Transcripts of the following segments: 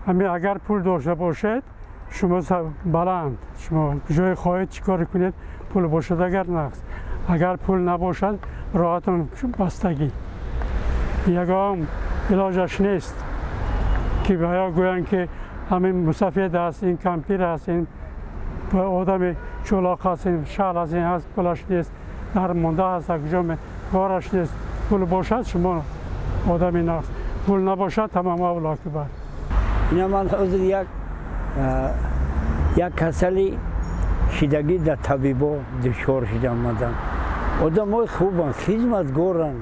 همین اگر پول داشته باشد شما بلند شما جای خواهید چیکار کنید پول باشد اگر پول نباشد راحتون بستگی یگام علاجش نیست که باید گویند که همین مسافید هست این کمپیر هست این آدم چولاق هست این شال از این هست پولش نیست در مونده هست کجا کارش نیست پول باشد شما آدمی نقص پول نباشد تمام اولا کبر اینا من حضور یک کسلی شدگی در طبیبان دچار شده آمدن آدم های خوبن خدمتگارن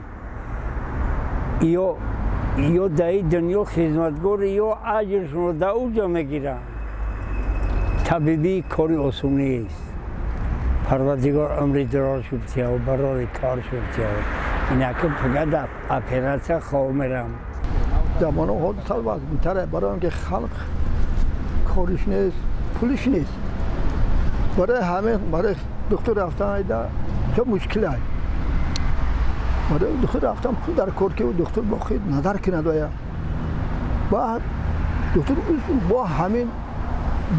یا در این دنیا خدمتگار یا اجرشون رو در اونجا میگیرن طبیبی کاری آسونی است پروردگار عمر دراز شد و برای کار شد اینا که فقط اپراسیون خواه میرم زمان ها سال وقت میتره برای اینکه خلق کارش نیست پولش نیست برای همه برای دکتر رفتن ایده چه مشکل هست برای دکتر رفتن پول در کار که دکتر با خود نظر که نداید بعد دکتر با همین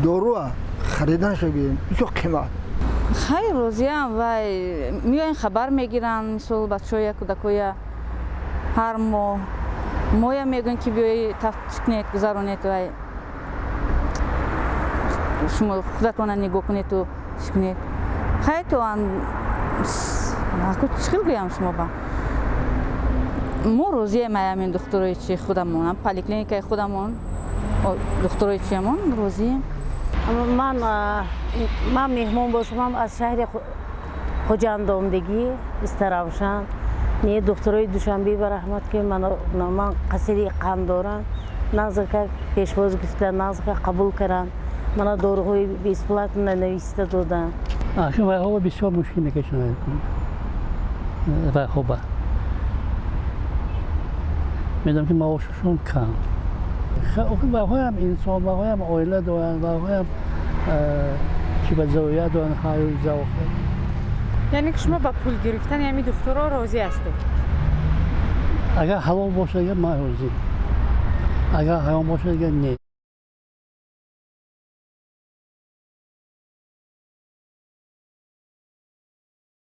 دارو خریدنش بگیریم بسیار قیمت خیلی روزیان و میان خبر میگیرن مثل بچه‌های کودکای هر ماه میگن که بیای تفتیش کنید گذرونید و شما خودتون نگاه کنید و چی کنید خیلی تو چیکار بگم شما با ما روزی میامین دکترای چی خودمون پلیکلینیکای خودمون دکترای چیمون روزی من مهمون باشم از شهر خوجاندامدگی استراوشان نه دکترای دوشنبه به رحمت که من قصری قند دارم نازک پیشواز گرفته نازک قبول کردن من داروهای بیسپلات نویسته دادن آخه وقت بسیار مشکل میکشونه وقت میدونم که معاششون کم وقت هم انسان وقت هم عائله دارن وقت هم چی به زاویه دارن حیول زاویه یعنی که شما با پول گرفتن یعنی دکترها راضی هستید؟ اگر حلال باشه یا من راضی اگر حرام باشه یا نه